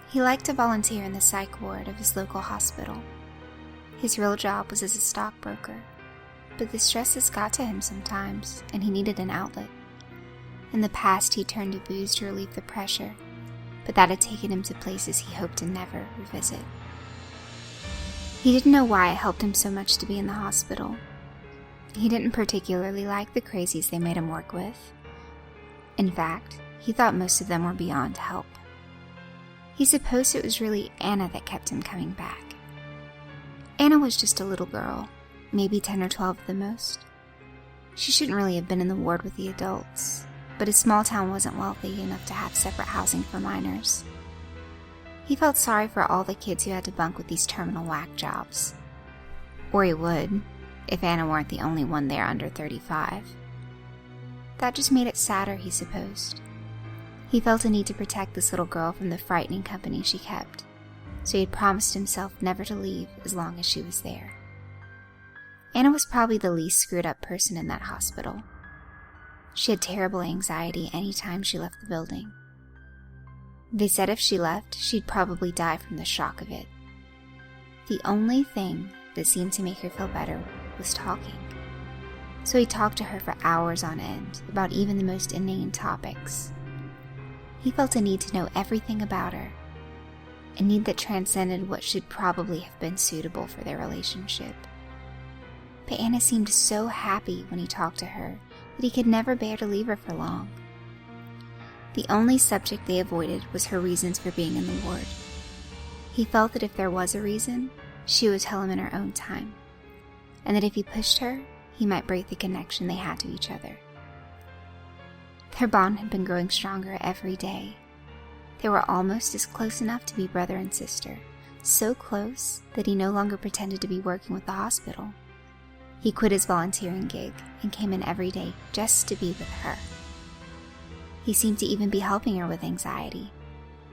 He liked to volunteer in the psych ward of his local hospital. His real job was as a stockbroker, but the stresses got to him sometimes, and he needed an outlet. In the past, he turned to booze to relieve the pressure, but that had taken him to places he hoped to never revisit. He didn't know why it helped him so much to be in the hospital. He didn't particularly like the crazies they made him work with. In fact, he thought most of them were beyond help. He supposed it was really Anna that kept him coming back. Anna was just a little girl, maybe 10 or 12 at the most. She shouldn't really have been in the ward with the adults, but his small town wasn't wealthy enough to have separate housing for minors. He felt sorry for all the kids who had to bunk with these terminal whack jobs. Or he would, if Anna weren't the only one there under 35. That just made it sadder, he supposed. He felt a need to protect this little girl from the frightening company she kept, so he had promised himself never to leave as long as she was there. Anna was probably the least screwed up person in that hospital. She had terrible anxiety any time she left the building. They said if she left, she'd probably die from the shock of it. The only thing that seemed to make her feel better was talking. So he talked to her for hours on end about even the most inane topics. He felt a need to know everything about her, a need that transcended what should probably have been suitable for their relationship. But Anna seemed so happy when he talked to her that he could never bear to leave her for long. The only subject they avoided was her reasons for being in the ward. He felt that if there was a reason, she would tell him in her own time, and that if he pushed her, he might break the connection they had to each other. Their bond had been growing stronger every day. They were almost as close enough to be brother and sister, so close that he no longer pretended to be working with the hospital. He quit his volunteering gig and came in every day just to be with her. He seemed to even be helping her with anxiety,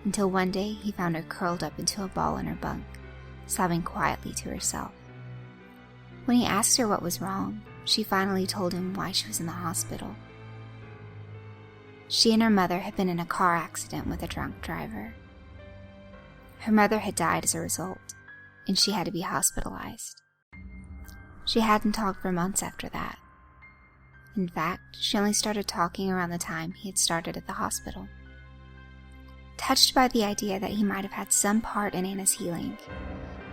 until one day he found her curled up into a ball in her bunk, sobbing quietly to herself. When he asked her what was wrong, she finally told him why she was in the hospital. She and her mother had been in a car accident with a drunk driver. Her mother had died as a result, and she had to be hospitalized. She hadn't talked for months after that. In fact, she only started talking around the time he had started at the hospital. Touched by the idea that he might have had some part in Anna's healing,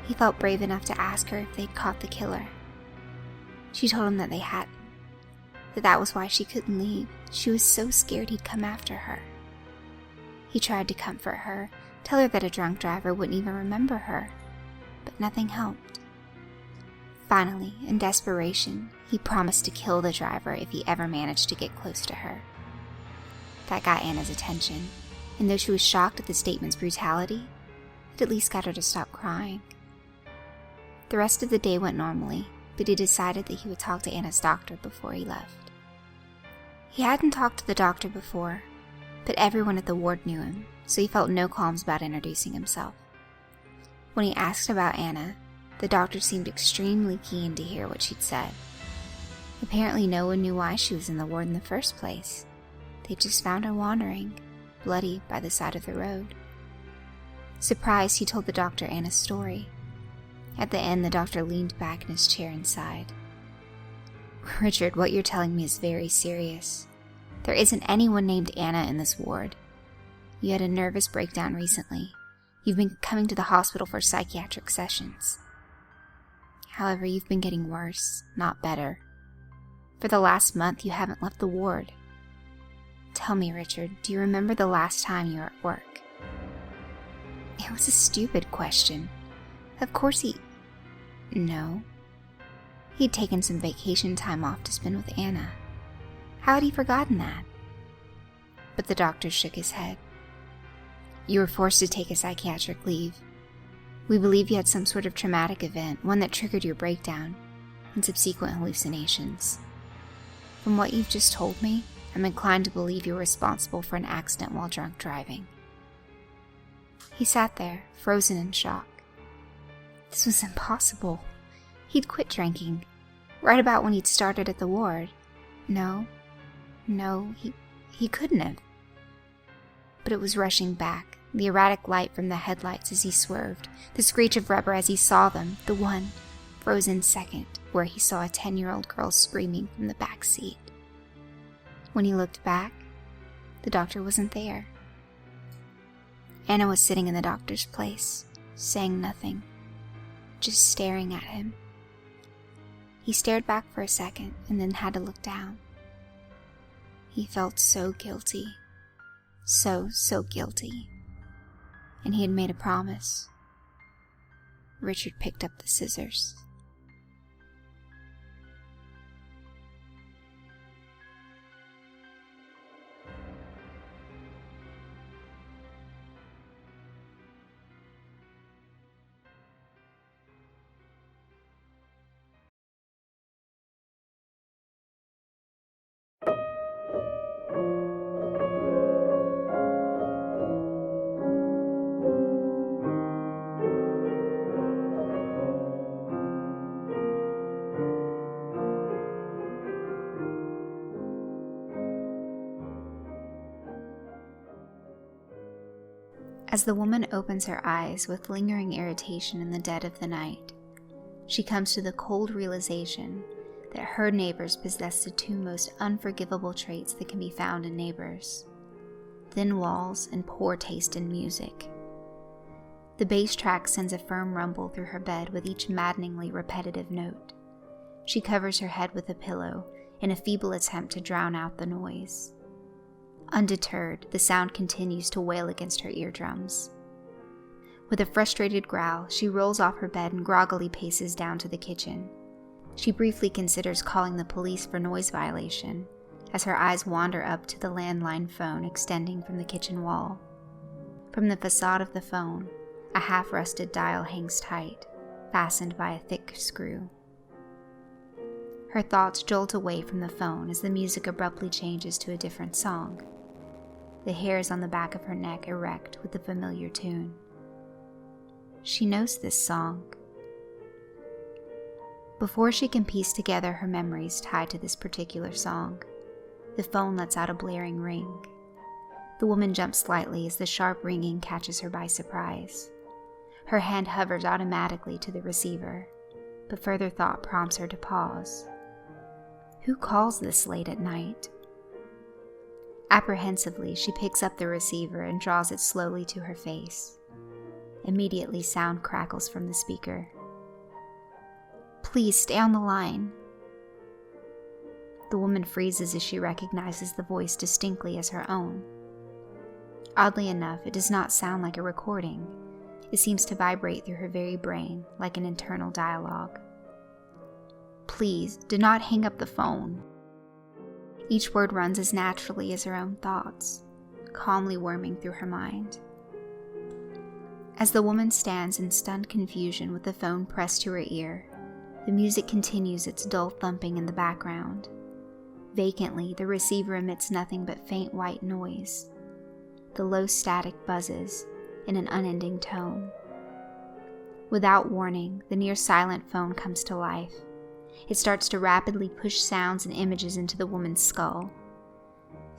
he felt brave enough to ask her if they'd caught the killer. She told him that they hadn't, that was why she couldn't leave. She was so scared he'd come after her. He tried to comfort her, tell her that a drunk driver wouldn't even remember her, but nothing helped. Finally, in desperation, he promised to kill the driver if he ever managed to get close to her. That got Anna's attention, and though she was shocked at the statement's brutality, it at least got her to stop crying. The rest of the day went normally, but he decided that he would talk to Anna's doctor before he left. He hadn't talked to the doctor before, but everyone at the ward knew him, so he felt no qualms about introducing himself. When he asked about Anna, the doctor seemed extremely keen to hear what she'd said. Apparently no one knew why she was in the ward in the first place. They just found her wandering, bloody by the side of the road. Surprised, he told the doctor Anna's story. At the end, the doctor leaned back in his chair and sighed. "Richard, what you're telling me is very serious. There isn't anyone named Anna in this ward. You had a nervous breakdown recently. You've been coming to the hospital for psychiatric sessions. However, you've been getting worse, not better. For the last month, you haven't left the ward. Tell me, Richard, do you remember the last time you were at work?" It was a stupid question. Of course No. He'd taken some vacation time off to spend with Anna. How had he forgotten that? But the doctor shook his head. "You were forced to take a psychiatric leave. We believe you had some sort of traumatic event, one that triggered your breakdown, and subsequent hallucinations. From what you've just told me, I'm inclined to believe you were responsible for an accident while drunk driving." He sat there, frozen in shock. This was impossible. He'd quit drinking, right about when he'd started at the ward. No, he couldn't have. But it was rushing back, The erratic light from the headlights as he swerved, the screech of rubber as he saw them, the one frozen second where he saw a 10-year-old girl screaming from the back seat. When he looked back, the doctor wasn't there. Anna was sitting in the doctor's place, saying nothing, just staring at him. He stared back for a second and then had to look down. He felt so guilty. So guilty. And he had made a promise. Richard picked up the scissors. As the woman opens her eyes with lingering irritation in the dead of the night, she comes to the cold realization that her neighbors possess the two most unforgivable traits that can be found in neighbors: thin walls and poor taste in music. The bass track sends a firm rumble through her bed with each maddeningly repetitive note. She covers her head with a pillow in a feeble attempt to drown out the noise. Undeterred, the sound continues to wail against her eardrums. With a frustrated growl, she rolls off her bed and groggily paces down to the kitchen. She briefly considers calling the police for noise violation, as her eyes wander up to the landline phone extending from the kitchen wall. From the facade of the phone, a half-rusted dial hangs tight, fastened by a thick screw. Her thoughts jolt away from the phone as the music abruptly changes to a different song. The hairs on the back of her neck erect with the familiar tune. She knows this song. Before she can piece together her memories tied to this particular song, the phone lets out a blaring ring. The woman jumps slightly as the sharp ringing catches her by surprise. Her hand hovers automatically to the receiver, but further thought prompts her to pause. Who calls this late at night? Apprehensively, she picks up the receiver and draws it slowly to her face. Immediately, sound crackles from the speaker. Please stay on the line. The woman freezes as she recognizes the voice distinctly as her own. Oddly enough, it does not sound like a recording. It seems to vibrate through her very brain like an internal dialogue. Please, do not hang up the phone. Each word runs as naturally as her own thoughts, calmly worming through her mind. As the woman stands in stunned confusion with the phone pressed to her ear, the music continues its dull thumping in the background. Vacantly, the receiver emits nothing but faint white noise. The low static buzzes in an unending tone. Without warning, the near-silent phone comes to life. It starts to rapidly push sounds and images into the woman's skull.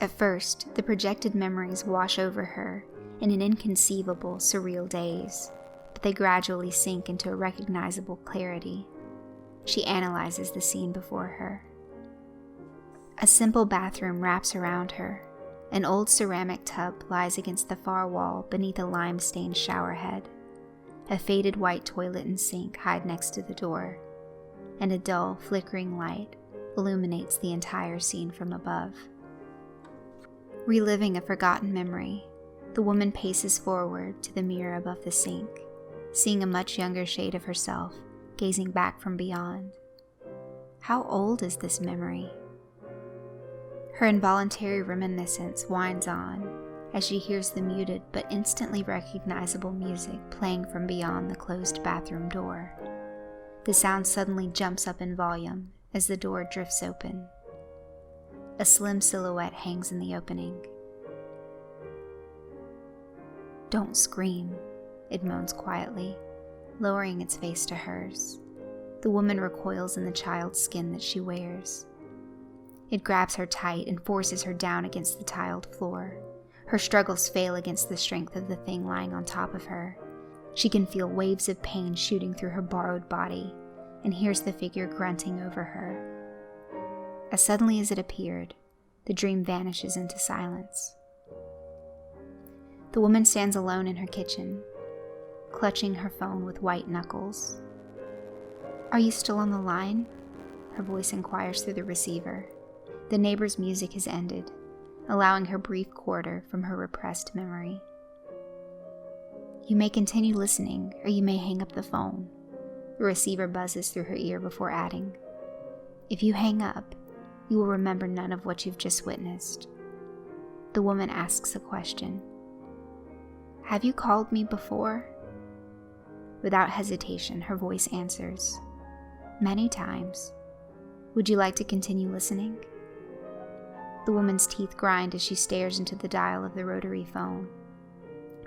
At first, the projected memories wash over her in an inconceivable, surreal daze, but they gradually sink into a recognizable clarity. She analyzes the scene before her. A simple bathroom wraps around her. An old ceramic tub lies against the far wall beneath a lime-stained showerhead. A faded white toilet and sink hide next to the door, and a dull, flickering light illuminates the entire scene from above. Reliving a forgotten memory, the woman paces forward to the mirror above the sink, seeing a much younger shade of herself gazing back from beyond. How old is this memory? Her involuntary reminiscence winds on as she hears the muted but instantly recognizable music playing from beyond the closed bathroom door. The sound suddenly jumps up in volume as the door drifts open. A slim silhouette hangs in the opening. "Don't scream," it moans quietly, lowering its face to hers. The woman recoils in the child's skin that she wears. It grabs her tight and forces her down against the tiled floor, Her struggles fail against the strength of the thing lying on top of her. She can feel waves of pain shooting through her borrowed body, and hears the figure grunting over her. As suddenly as it appeared, the dream vanishes into silence. The woman stands alone in her kitchen, clutching her phone with white knuckles. "Are you still on the line?" her voice inquires through the receiver. The neighbor's music has ended, allowing her brief quarter from her repressed memory. "You may continue listening, or you may hang up the phone," the receiver buzzes through her ear before adding, "If you hang up, you will remember none of what you've just witnessed." The woman asks a question. "Have you called me before?" Without hesitation, her voice answers, "Many times. Would you like to continue listening?" The woman's teeth grind as she stares into the dial of the rotary phone.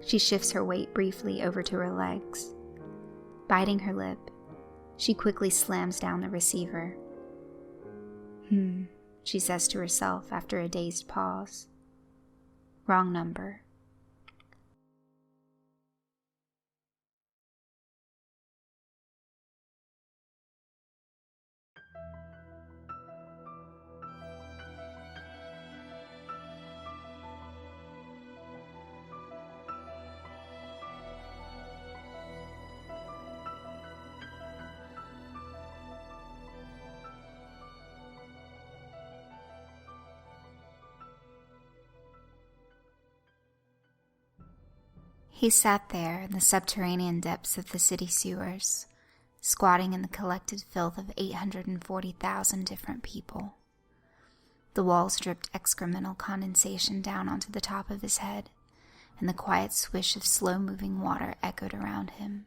She shifts her weight briefly over to her legs. Biting her lip, she quickly slams down the receiver. She says to herself after a dazed pause. Wrong number. He sat there in the subterranean depths of the city sewers, squatting in the collected filth of 840,000 different people. The walls dripped excremental condensation down onto the top of his head, and the quiet swish of slow-moving water echoed around him.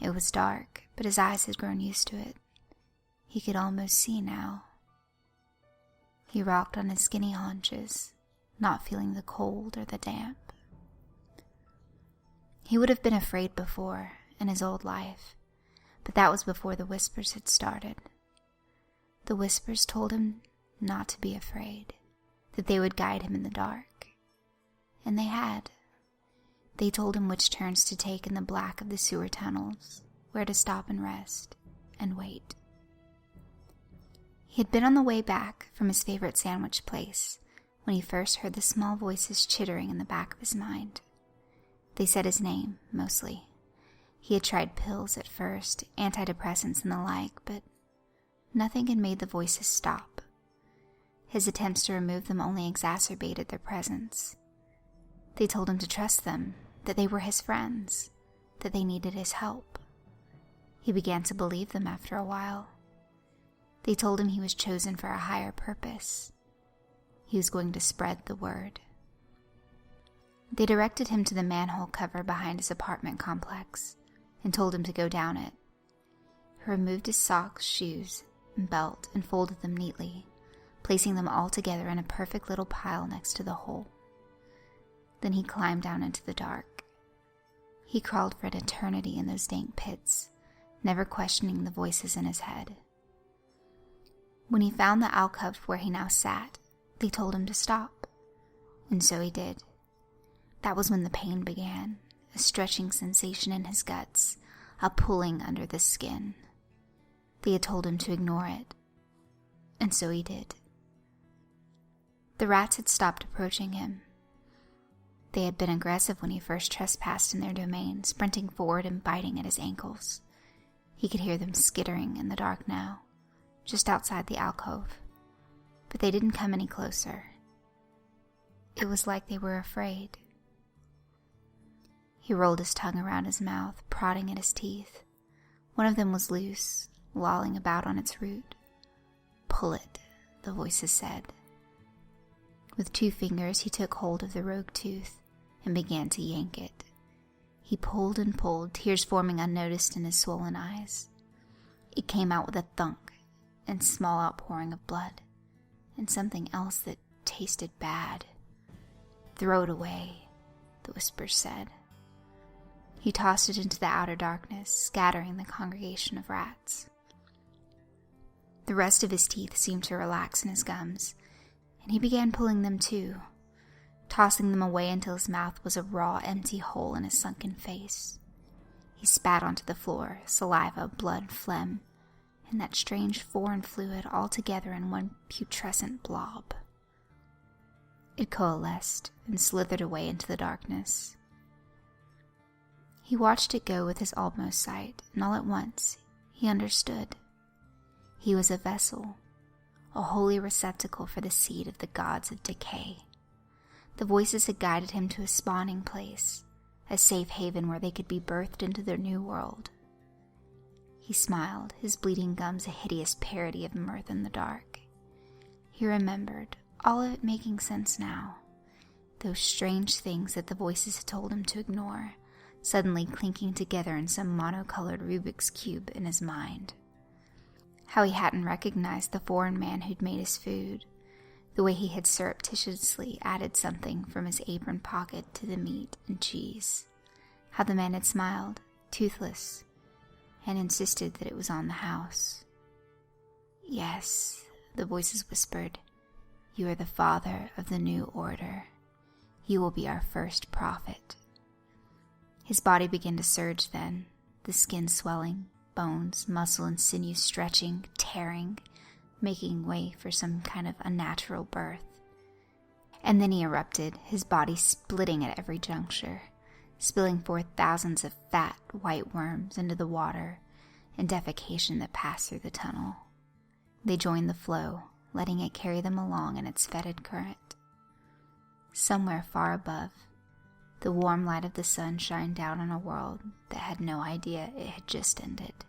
It was dark, but his eyes had grown used to it. He could almost see now. He rocked on his skinny haunches, not feeling the cold or the damp. He would have been afraid before, in his old life, but that was before the whispers had started. The whispers told him not to be afraid, that they would guide him in the dark. And they had. They told him which turns to take in the black of the sewer tunnels, where to stop and rest, and wait. He had been on the way back from his favorite sandwich place when he first heard the small voices chittering in the back of his mind. They said his name, mostly. He had tried pills at first, antidepressants and the like, but nothing had made the voices stop. His attempts to remove them only exacerbated their presence. They told him to trust them, that they were his friends, that they needed his help. He began to believe them after a while. They told him he was chosen for a higher purpose. He was going to spread the word. They directed him to the manhole cover behind his apartment complex and told him to go down it. He removed his socks, shoes, and belt and folded them neatly, placing them all together in a perfect little pile next to the hole. Then he climbed down into the dark. He crawled for an eternity in those dank pits, never questioning the voices in his head. When he found the alcove where he now sat, they told him to stop, and so he did. That was when the pain began, a stretching sensation in his guts, a pulling under the skin. They had told him to ignore it, and so he did. The rats had stopped approaching him. They had been aggressive when he first trespassed in their domain, sprinting forward and biting at his ankles. He could hear them skittering in the dark now, just outside the alcove, but they didn't come any closer. It was like they were afraid. He rolled his tongue around his mouth, prodding at his teeth. One of them was loose, lolling about on its root. "Pull it," the voices said. With 2 fingers, he took hold of the rogue tooth and began to yank it. He pulled and pulled, tears forming unnoticed in his swollen eyes. It came out with a thunk and small outpouring of blood, and something else that tasted bad. "Throw it away," the whispers said. He tossed it into the outer darkness, scattering the congregation of rats. The rest of his teeth seemed to relax in his gums, and he began pulling them too. tossing them away until his mouth was a raw, empty hole in his sunken face. He spat onto the floor, saliva, blood, phlegm, and that strange foreign fluid all together in one putrescent blob. It coalesced and slithered away into the darkness. He watched it go with his almost sight, and all at once he understood. He was a vessel, a holy receptacle for the seed of the gods of decay. The voices had guided him to a spawning place, a safe haven where they could be birthed into their new world. He smiled, his bleeding gums a hideous parody of mirth in the dark. He remembered, all of it making sense now, those strange things that the voices had told him to ignore, suddenly clinking together in some monocolored Rubik's Cube in his mind. How he hadn't recognized the foreign man who'd made his food, the way he had surreptitiously added something from his apron pocket to the meat and cheese. How the man had smiled, toothless, and insisted that it was on the house. "Yes," the voices whispered, "you are the father of the new order. You will be our first prophet." His body began to surge then, the skin swelling, bones, muscle, and sinew stretching, tearing, making way for some kind of unnatural birth. And then he erupted, his body splitting at every juncture, spilling forth thousands of fat, white worms into the water and defecation that passed through the tunnel. They joined the flow, letting it carry them along in its fetid current. Somewhere far above, the warm light of the sun shined down on a world that had no idea it had just ended.